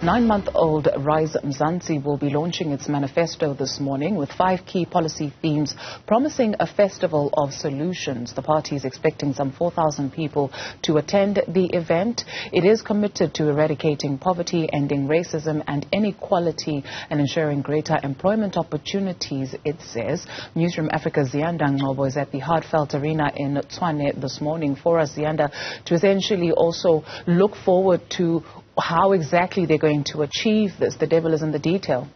9-month-old Rise Mzansi will be launching its manifesto this morning with 5 key policy themes promising a festival of solutions. The party is expecting some 4,000 people to attend the event. It is committed to eradicating poverty, ending racism and inequality and ensuring greater employment opportunities, it says. Newzroom Afrika's Ziyanda Ngcobo is at the Heartfelt arena in Tshwane this morning for us, Ziyanda, to essentially also look forward to how exactly they're going to achieve this. The devil is in the detail.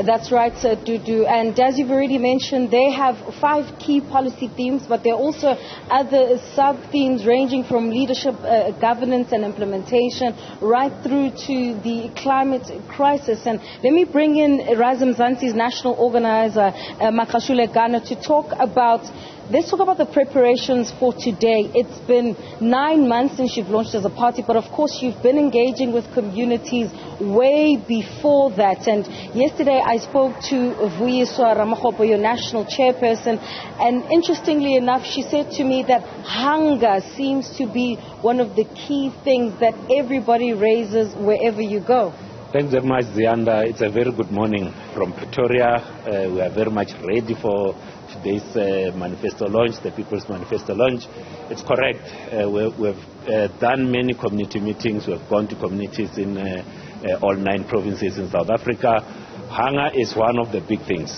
That's right, Dudu. And as you've already mentioned, they have 5 key policy themes, but there are also other sub-themes ranging from leadership, governance and implementation right through to the climate crisis. And let me bring in Rise Mzansi's national organizer, Ghana, to talk about Let's talk about the preparations for today. It's been 9 months since you've launched as a party, but of course you've been engaging with communities way before that. And yesterday I spoke to Ngcobo, your national chairperson, and interestingly enough, she said to me that hunger seems to be one of the key things that everybody raises wherever you go. Thanks very much, Ziyanda. It's a very good morning from Pretoria. We are very much ready for today's manifesto launch, the People's Manifesto launch. It's correct. We've done many community meetings. We've gone to communities in all 9 provinces in South Africa. Hunger is one of the big things.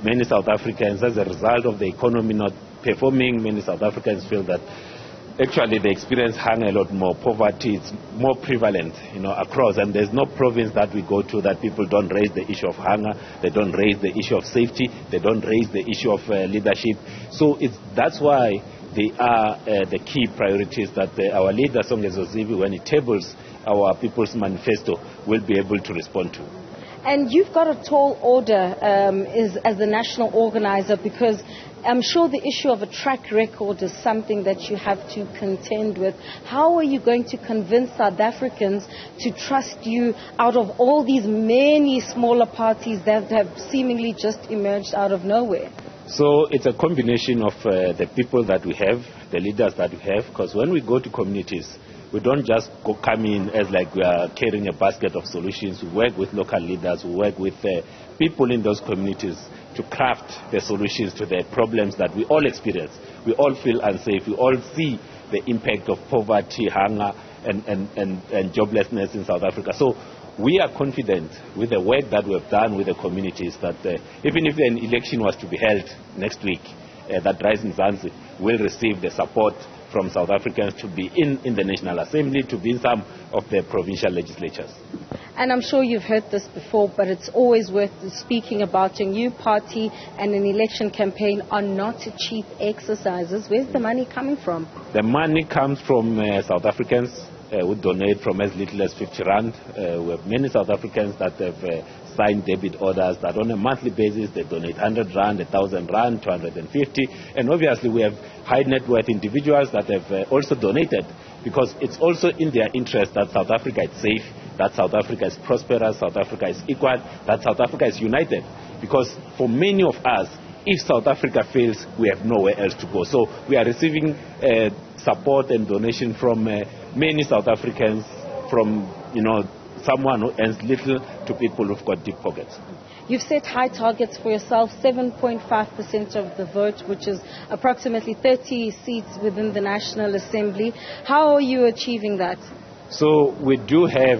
Many South Africans, as a result of the economy not performing, many South Africans feel that actually they experience hunger a lot more. Poverty is more prevalent, across, and there's no province that we go to that people don't raise the issue of hunger, they don't raise the issue of safety, they don't raise the issue of leadership. So that's why they are the key priorities that our leader, Ngcobo, when he tables our People's Manifesto, will be able to respond to. And you've got a tall order as the national organizer, because I'm sure the issue of a track record is something that you have to contend with. How are you going to convince South Africans to trust you out of all these many smaller parties that have seemingly just emerged out of nowhere? So it's a combination of the people that we have, the leaders that we have, because when we go to communities, we don't just come in as like we are carrying a basket of solutions. We work with local leaders, we work with people in those communities to craft the solutions to the problems that we all experience. We all feel unsafe. We all see the impact of poverty, hunger, and joblessness in South Africa. So we are confident with the work that we have done with the communities that even if an election was to be held next week, that Rise Mzansi will receive the support from South Africans to be in the National Assembly, to be in some of the provincial legislatures. And I'm sure you've heard this before, but it's always worth speaking about. A new party and an election campaign are not cheap exercises. Where's the money coming from? The money comes from South Africans who donate from as little as 50 rand. We have many South Africans that have signed debit orders that on a monthly basis they donate 100 rand, 1,000 rand, 250. And obviously we have high net worth individuals that have also donated, because it's also in their interest that South Africa is safe, that South Africa is prosperous, South Africa is equal, that South Africa is united. Because for many of us, if South Africa fails, we have nowhere else to go. So we are receiving support and donation from many South Africans, from someone who earns little to people who've got deep pockets. You've set high targets for yourself, 7.5% of the vote, which is approximately 30 seats within the National Assembly. How are you achieving that? So we do have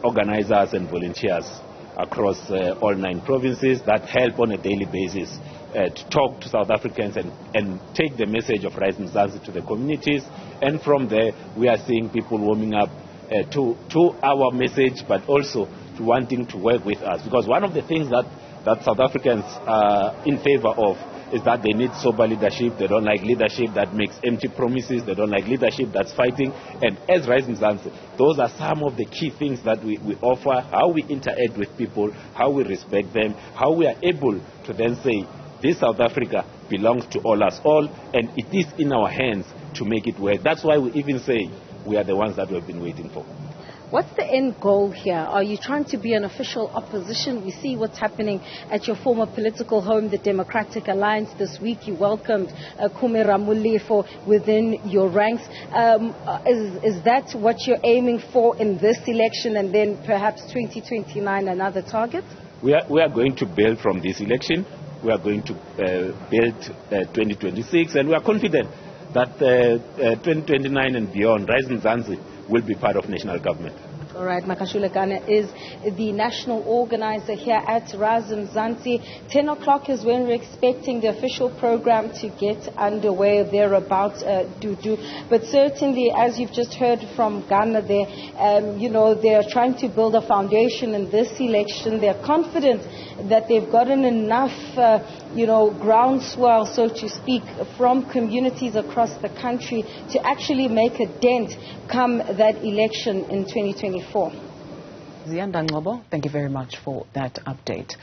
organizers and volunteers across all 9 provinces that help on a daily basis to talk to South Africans and take the message of Rise Mzansi to the communities. And from there, we are seeing people warming up to our message, but also to wanting to work with us. Because one of the things that South Africans are in favor of is that they need sober leadership. They don't like leadership that makes empty promises. They don't like leadership that's fighting. And as Rise Mzansi, those are some of the key things that we offer, how we interact with people, how we respect them, how we are able to then say, this South Africa belongs to us all, and it is in our hands to make it work. That's why we even say we are the ones that we have been waiting for. What's the end goal here? Are you trying to be an official opposition? We see what's happening at your former political home, the Democratic Alliance. This week you welcomed Kumi Ramulefo within your ranks. Is that what you're aiming for in this election, and then perhaps 2029 another target? We are going to build from this election. We are going to build 2026, and we are confident that 2029 and beyond, Rise Mzansi will be part of national government. All right, Makashule Gana is the national organizer here at Rise Mzansi. 10 o'clock is when we're expecting the official program to get underway, thereabouts, But certainly, as you've just heard from Ghana there, they're trying to build a foundation in this election. They're confident that they've gotten enough, groundswell, so to speak, from communities across the country to actually make a dent come that election in 2024. Ziyanda, Ngcobo, thank you very much for that update.